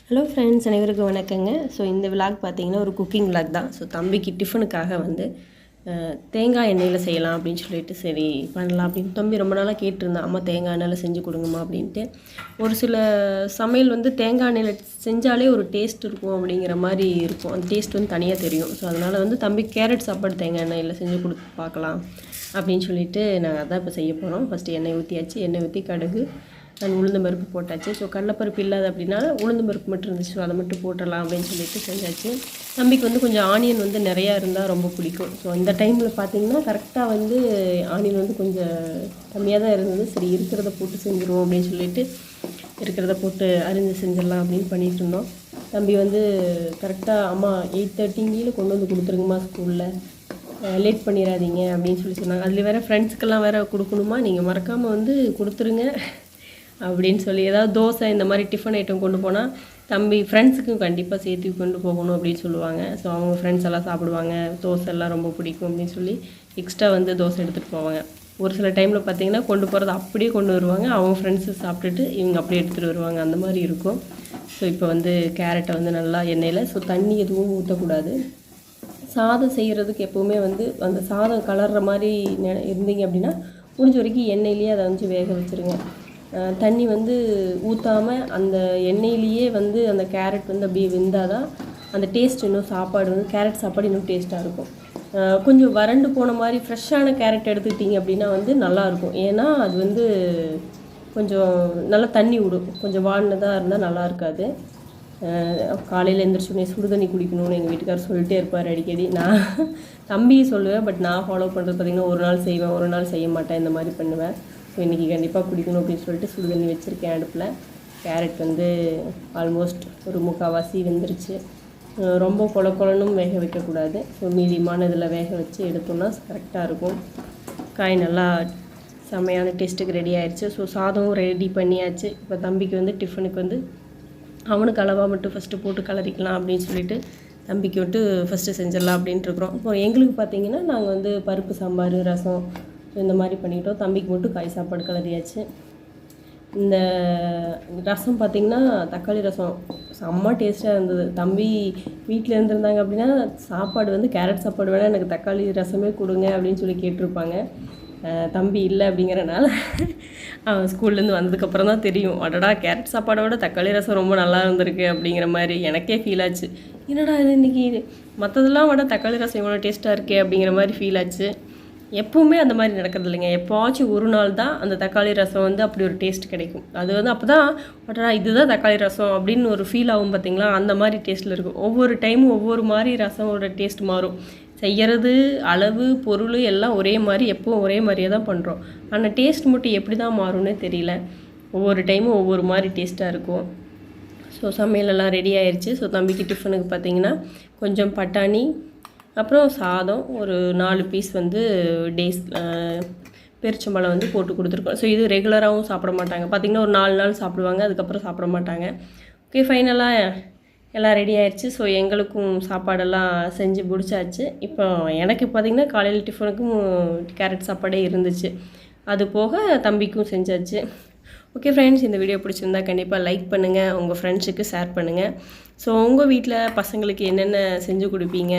Hello friends, அனைவருக்கும் வணக்கங்க. So இந்த விலாக் பார்த்தீங்கன்னா ஒரு குக்கிங் விலாக் தான். ஸோ தம்பிக்கு டிஃபனுக்காக வந்து தேங்காய் எண்ணெயில் செய்யலாம் அப்படின்னு சொல்லிட்டு சரி பண்ணலாம் அப்படின்னு தம்பி ரொம்ப நாளாக கேட்டிருந்தான். அம்மா தேங்காய் எண்ணெயில் செஞ்சு கொடுங்கம்மா அப்படின்ட்டு. ஒரு சில சமையல் வந்து தேங்காய் எண்ணெயில் செஞ்சாலே ஒரு டேஸ்ட் இருக்கும் அப்படிங்கிற மாதிரி இருக்கும். அந்த டேஸ்ட் வந்து தனியாக தெரியும். ஸோ அதனால் வந்து தம்பி கேரட் சாப்பாடு தேங்காய் எண்ணெயில் செஞ்சு கொடுத்து பார்க்கலாம் அப்படின்னு சொல்லிட்டு நாங்கள் அதான் இப்போ செய்ய போகிறோம். ஃபஸ்ட்டு எண்ணெய் ஊற்றியாச்சு. எண்ணெய் ஊற்றி கடுகு உளுந்து பருப்பு போட்டாச்சு. ஸோ கடலைப்பருப்பு இல்லாத அப்படின்னா உளுந்து பருப்பு மட்டும் இருந்துச்சு. ஸோ அதை மட்டும் போட்டுடலாம் அப்படின்னு சொல்லிட்டு செஞ்சாச்சு. தம்பிக்கு வந்து கொஞ்சம் ஆனியன் வந்து நிறையா இருந்தால் ரொம்ப பிடிக்கும். ஸோ அந்த டைமில் பார்த்திங்கன்னா கரெக்டாக வந்து ஆனியன் வந்து கொஞ்சம் கம்மியாக தான் இருந்தது. சரி இருக்கிறத போட்டு செஞ்சுருவோம் அப்படின்னு சொல்லிட்டு இருக்கிறத போட்டு அரிஞ்சு செஞ்சிடலாம் அப்படின்னு பண்ணிகிட்டு இருந்தோம். தம்பி வந்து கரெக்டாக அம்மா 8:30 கொண்டு வந்து கொடுத்துருங்கம்மா ஸ்கூலில், லேட் பண்ணிடாதீங்க அப்படின்னு சொல்லி சொன்னாங்க. அதில் வேறு ஃப்ரெண்ட்ஸுக்கெல்லாம் வேறு கொடுக்கணுமா, நீங்கள் மறக்காமல் வந்து கொடுத்துருங்க அப்படின்னு சொல்லி ஏதாவது தோசை இந்த மாதிரி டிஃபன் ஐட்டம் கொண்டு போனால் தம்பி ஃப்ரெண்ட்ஸுக்கும் கண்டிப்பாக சேர்த்து கொண்டு போகணும் அப்படின்னு சொல்லுவாங்க. ஸோ அவங்க ஃப்ரெண்ட்ஸ் எல்லாம் சாப்பிடுவாங்க, தோசை எல்லாம் ரொம்ப பிடிக்கும் அப்படின்னு சொல்லி எக்ஸ்ட்ரா வந்து தோசை எடுத்துகிட்டு போவாங்க. ஒரு சில டைமில் பார்த்திங்கன்னா கொண்டு போகிறது அப்படியே கொண்டு வருவாங்க, அவங்க ஃப்ரெண்ட்ஸு சாப்பிட்டுட்டு இவங்க அப்படியே எடுத்துகிட்டு வருவாங்க, அந்த மாதிரி இருக்கும். ஸோ இப்போ வந்து கேரட்டை வந்து நல்லா எண்ணெயில், ஸோ தண்ணி எதுவும் ஊற்றக்கூடாது. சாதம் செய்கிறதுக்கு எப்போவுமே வந்து அந்த சாதம் கலர்ற மாதிரி இருந்தீங்க அப்படின்னா முடிஞ்ச வரைக்கும் எண்ணெயிலேயே அதை வந்து வேக வச்சுருங்க. தண்ணி வந்து ஊற்றாமல் அந்த எண்ணெயிலேயே வந்து அந்த கேரட் வந்து அப்படியே வெந்தால் தான் அந்த டேஸ்ட் இன்னும் சாப்பாடு வந்து கேரட் சாப்பாடு இன்னும் டேஸ்ட்டாக இருக்கும். கொஞ்சம் வறண்டு போன மாதிரி ஃப்ரெஷ்ஷான கேரட் எடுத்துக்கிட்டிங்க அப்படின்னா வந்து நல்லாயிருக்கும். ஏன்னா அது வந்து கொஞ்சம் நல்லா தண்ணி விடும். கொஞ்சம் வாடினதாக இருந்தால் நல்லா இருக்காது. காலையில் எழுந்திரிச்சோடனே சுடு தண்ணி குடிக்கணும்னு எங்கள் வீட்டுக்காரர் சொல்லிட்டே இருப்பார் அடிக்கடி. நான் தம்பி சொல்லுவேன், பட் நான் ஃபாலோ பண்ணுறது பார்த்திங்கன்னா ஒரு நாள் செய்வேன், ஒரு நாள் செய்ய மாட்டேன், இந்த மாதிரி பண்ணுவேன். ஸோ இன்றைக்கி கண்டிப்பாக குடிக்கணும் அப்படின்னு சொல்லிட்டு சுடு தண்ணி வச்சுருக்கேன் அடுப்பில். கேரட் வந்து ஆல்மோஸ்ட் ஒரு முக்கால்வாசி வெந்துருச்சு. ரொம்ப கொலன்னு வேக வைக்கக்கூடாது. ஸோ மீடியமான இதில் வேக வச்சு எடுத்தோம்னா கரெக்டாக இருக்கும். காய் நல்லா செம்மையான டேஸ்ட்டுக்கு ரெடி ஆயிடுச்சு. ஸோ சாதமும் ரெடி பண்ணியாச்சு. இப்போ தம்பிக்கு வந்து டிஃபனுக்கு வந்து அவனுக்கு அளவாக மட்டும் ஃபஸ்ட்டு போட்டு கலரிக்கலாம் அப்படின்னு சொல்லிட்டு தம்பிக்கு விட்டு ஃபஸ்ட்டு செஞ்சிடலாம் அப்படின்ட்டு இருக்கிறோம். இப்போ எங்களுக்கு பார்த்திங்கன்னா நாங்கள் வந்து பருப்பு சாம்பார், ரசம் இந்த மாதிரி பண்ணிக்கிட்டோம். தம்பிக்கு மட்டும் காய் சாப்பாடு கலரியாச்சு. இந்த ரசம் பார்த்திங்கன்னா தக்காளி ரசம் செம்ம டேஸ்ட்டாக இருந்தது. தம்பி வீட்டில் இருந்திருந்தாங்க அப்படின்னா சாப்பாடு வந்து கேரட் சாப்பாடு வேணால் எனக்கு தக்காளி ரசமே கொடுங்க அப்படின்னு சொல்லி கேட்டிருப்பாங்க. தம்பி இல்லை அப்படிங்கிறனால அவன் ஸ்கூல்லேருந்து வந்ததுக்கப்புறம் தான் தெரியும், அடடா கேரட் சாப்பாடோட தக்காளி ரசம் ரொம்ப நல்லா இருந்திருக்கு அப்படிங்கிற மாதிரி எனக்கே ஃபீல் ஆச்சு. என்னடா இது இன்றைக்கி மற்றதெல்லாம் விட தக்காளி ரசம் இவ்வளோ டேஸ்ட்டாக இருக்கே அப்படிங்கிற மாதிரி ஃபீல் ஆச்சு. எப்போவுமே அந்த மாதிரி நடக்கிறது இல்லைங்க. எப்போவாச்சும் ஒரு நாள் தான் அந்த தக்காளி ரசம் வந்து அப்படி ஒரு டேஸ்ட் கிடைக்கும். அது வந்து அப்போ தான் அடடா இதுதான் தக்காளி ரசம் அப்படின்னு ஒரு ஃபீல் ஆகும் பார்த்திங்களா, அந்த மாதிரி டேஸ்ட்டில் இருக்கும். ஒவ்வொரு டைமும் ஒவ்வொரு மாதிரி ரசமோட டேஸ்ட் மாறும். செய்கிறது, அளவு, பொருள் எல்லாம் ஒரே மாதிரி, எப்போவும் ஒரே மாதிரியே தான் பண்ணுறோம். ஆனால் டேஸ்ட் மட்டும் எப்படி தான் மாறும்னே தெரியல. ஒவ்வொரு டைமும் ஒவ்வொரு மாதிரி டேஸ்ட்டாக இருக்கும். ஸோ சமையலெல்லாம் ரெடி ஆயிடுச்சு. ஸோ தம்பிக்கு டிஃபனுக்கு பார்த்திங்கன்னா கொஞ்சம் பட்டாணி, அப்புறம் சாதம், ஒரு 4 பீஸ் வந்து பெருச்சம்பழம் வந்து போட்டு கொடுத்துருக்கோம். ஸோ இது ரெகுலராகவும் சாப்பிட மாட்டாங்க. பார்த்திங்கன்னா ஒரு 4 நாள் சாப்பிடுவாங்க, அதுக்கப்புறம் சாப்பிட மாட்டாங்க. ஓகே, ஃபைனலாக எல்லாம் ரெடி ஆயிடுச்சு. ஸோ எங்களுக்கும் சாப்பாடெல்லாம் செஞ்சு முடிச்சாச்சு. இப்போ எனக்கு பார்த்திங்கன்னா காலையில் டிஃபனுக்கும் கேரட் சாப்பாடே இருந்துச்சு. அது போக தம்பிக்கும் செஞ்சாச்சு. ஓகே ஃப்ரெண்ட்ஸ், இந்த வீடியோ பிடிச்சிருந்தா கண்டிப்பாக லைக் பண்ணுங்கள், உங்கள் ஃப்ரெண்ட்ஸுக்கு ஷேர் பண்ணுங்கள். ஸோ உங்கள் வீட்டில் பசங்களுக்கு என்னென்ன செஞ்சு கொடுப்பீங்க,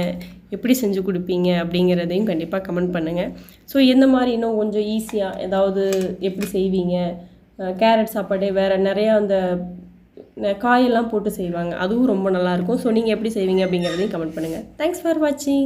எப்படி செஞ்சு கொடுப்பீங்க அப்படிங்கிறதையும் கண்டிப்பாக கமெண்ட் பண்ணுங்கள். ஸோ எந்த மாதிரி இன்னும் கொஞ்சம் ஈஸியாக ஏதாவது எப்படி செய்வீங்க, கேரட் சாப்பாடு வேறு நிறையா அந்த காயெல்லாம் போட்டு செய்வாங்க, அதுவும் ரொம்ப நல்லாயிருக்கும். ஸோ நீங்கள் எப்படி செய்வீங்க அப்படிங்கிறதையும் கமெண்ட் பண்ணுங்கள். தேங்க்ஸ் ஃபார் வாட்சிங்.